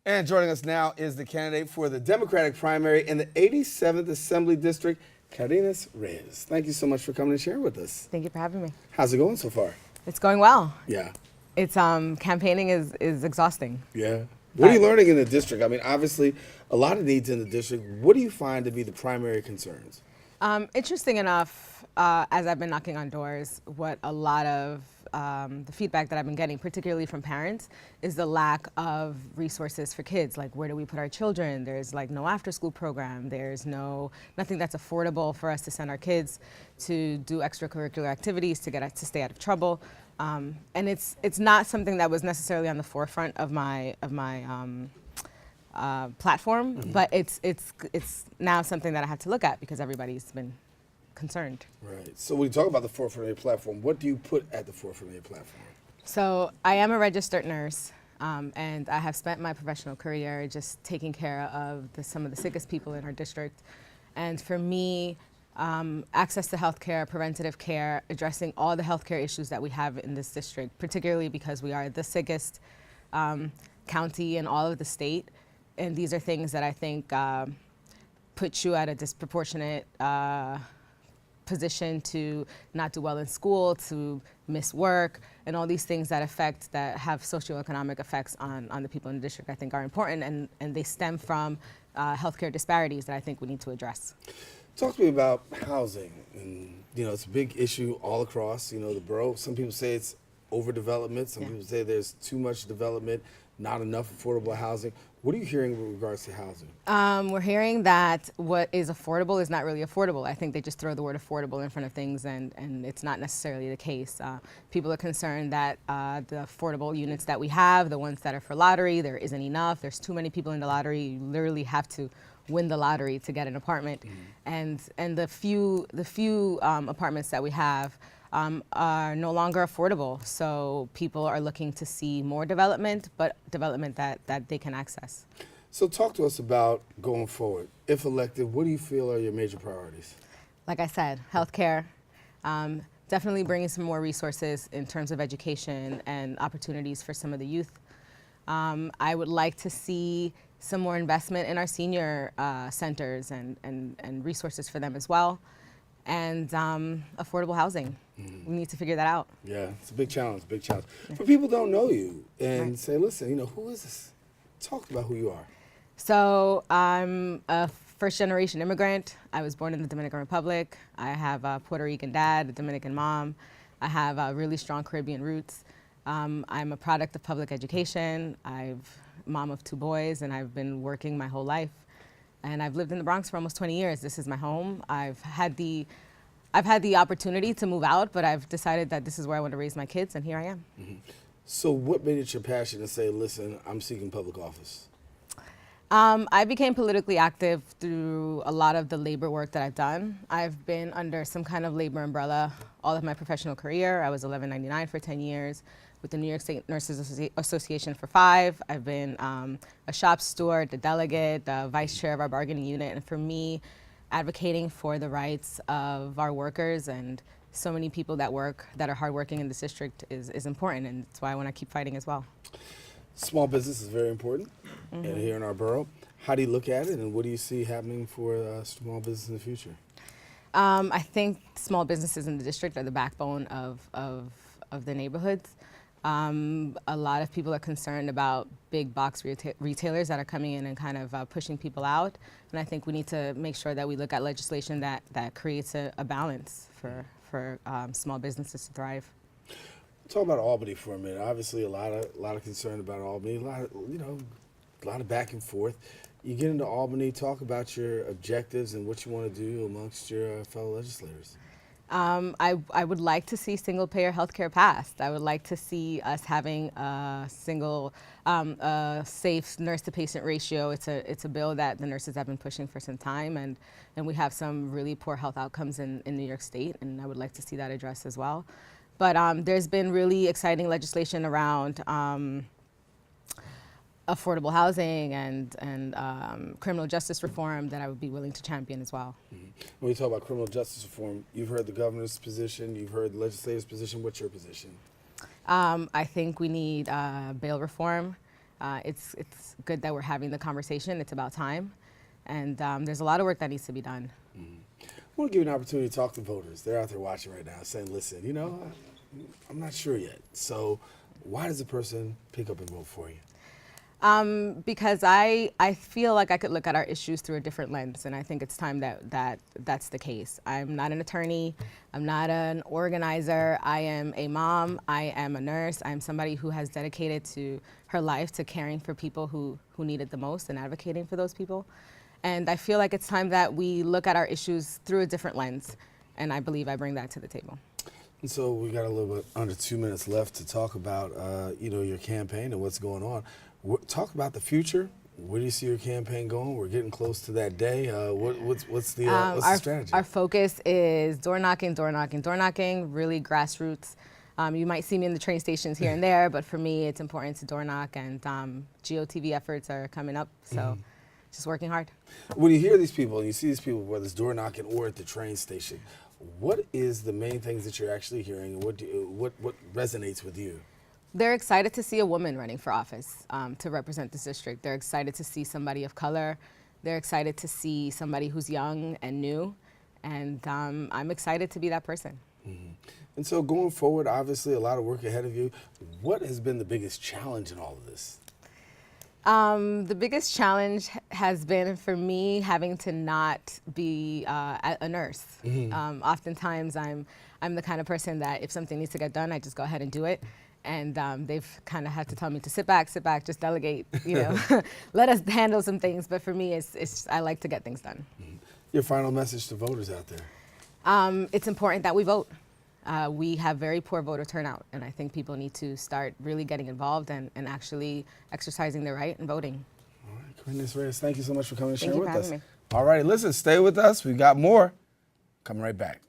And joining us now is the candidate for the Democratic primary in the 87th Assembly District, Karines Reyes. Thank you so much for coming and sharing with us. Thank you for having me. How's it going so far? It's going well. Yeah. It's campaigning is exhausting. Yeah. What are you learning in the district? I mean, obviously, a lot of needs in the district. What do you find to be the primary concerns? Interesting enough, as I've been knocking on doors, what a lot of the feedback that I've been getting, particularly from parents, is the lack of resources for kids. Like, where do we put our children? There's like no after-school program. There's nothing that's affordable for us to send our kids to do extracurricular activities to stay out of trouble. And it's not something that was necessarily on the forefront of my platform, but it's now something that I had to look at because everybody's been concerned. Right. So when you talk about the forefront of your platform, what do you put at the forefront of your platform? So I am a registered nurse, and I have spent my professional career just taking care of some of the sickest people in our district. And for me, access to healthcare, preventative care, addressing all the healthcare issues that we have in this district, particularly because we are the sickest county in all of the state. And these are things that I think put you at a disproportionate position to not do well in school, to miss work, and all these things that have socioeconomic effects on the people in the district I think are important, and they stem from healthcare disparities that I think we need to address. Talk to me about housing. And, it's a big issue all across, the borough. Some people say it's overdevelopment. Some people say there's too much development, not enough affordable housing. What are you hearing with regards to housing? We're hearing that what is affordable is not really affordable. I think they just throw the word affordable in front of things, and it's not necessarily the case. People are concerned that the affordable units that we have, the ones that are for lottery, there isn't enough. There's too many people in the lottery. You literally have to win the lottery to get an apartment. And the few apartments that we have are no longer affordable. So people are looking to see more development, but development that they can access. So talk to us about going forward. If elected, what do you feel are your major priorities? Like I said, healthcare, definitely bringing some more resources in terms of education and opportunities for some of the youth. I would like to see some more investment in our senior centers and resources for them as well. And affordable housing. We need to figure that out. Yeah, it's a big challenge, Yeah. For people who don't know you and say, listen, who is this? Talk about who you are. So I'm a first-generation immigrant. I was born in the Dominican Republic. I have a Puerto Rican dad, a Dominican mom. I have really strong Caribbean roots. I'm a product of public education. I'm mom of 2 boys, and I've been working my whole life. And I've lived in the Bronx for almost 20 years. This is my home. I've had the opportunity to move out, but I've decided that this is where I want to raise my kids, and here I am. So what made it your passion to say, listen, I'm seeking public office? I became politically active through a lot of the labor work that I've done. I've been under some kind of labor umbrella all of my professional career. I was 1199 for 10 years. With the New York State Nurses Association for 5. I've been a shop steward, a delegate, the vice chair of our bargaining unit, and for me, advocating for the rights of our workers and so many people that are hardworking in this district is important, and that's why I want to keep fighting as well. Small business is very important here in our borough. How do you look at it, and what do you see happening for small business in the future? I think small businesses in the district are the backbone of the neighborhoods. A lot of people are concerned about big box retailers that are coming in and kind of pushing people out. And I think we need to make sure that we look at legislation that creates a balance for small businesses to thrive. Talk about Albany for a minute. Obviously, a lot of concern about Albany. A lot of back and forth. You get into Albany, talk about your objectives and what you want to do amongst your fellow legislators. I would like to see single-payer healthcare passed. I would like to see us having a single, safe nurse-to-patient ratio. It's a bill that the nurses have been pushing for some time, and we have some really poor health outcomes in New York State, and I would like to see that addressed as well. But there's been really exciting legislation around affordable housing and criminal justice reform that I would be willing to champion as well. When you talk about criminal justice reform, you've heard the governor's position, you've heard the legislator's position. What's your position? I think we need bail reform. It's good that we're having the conversation. It's about time, and there's a lot of work that needs to be done. I want to give you an opportunity to talk to voters. They're out there watching right now saying, listen, you know, I'm not sure yet. So why does a person pick up and vote for you? Because I feel like I could look at our issues through a different lens, and I think it's time that's the case. I'm not an attorney. I'm not an organizer. I am a mom. I am a nurse. I'm somebody who has dedicated to her life to caring for people who need it the most and advocating for those people. And I feel like it's time that we look at our issues through a different lens, and I believe I bring that to the table. And so we got a little bit under 2 minutes left to talk about, your campaign and what's going on. Talk about the future. Where do you see your campaign going? We're getting close to that day. What's the strategy? Our focus is door knocking, really grassroots. You might see me in the train stations here and there, but for me, it's important to door knock, and GOTV efforts are coming up, so just working hard. When you hear these people and you see these people, whether it's door knocking or at the train station, what is the main things that you're actually hearing, and what resonates with you? They're excited to see a woman running for office to represent this district. They're excited to see somebody of color. They're excited to see somebody who's young and new, and I'm excited to be that person. And so going forward, obviously a lot of work ahead of you. What has been the biggest challenge in all of this? The biggest challenge has been for me having to not be a nurse. Oftentimes I'm the kind of person that if something needs to get done, I just go ahead and do it. And they've kind of had to tell me to sit back, just delegate, let us handle some things. But for me, I like to get things done. Your final message to voters out there? It's important that we vote. We have very poor voter turnout, and I think people need to start really getting involved and actually exercising their right and voting. All right, Karines Reyes, thank you so much for coming and Thank sharing you with for us. having me. All right, listen, stay with us. We got more. Coming right back.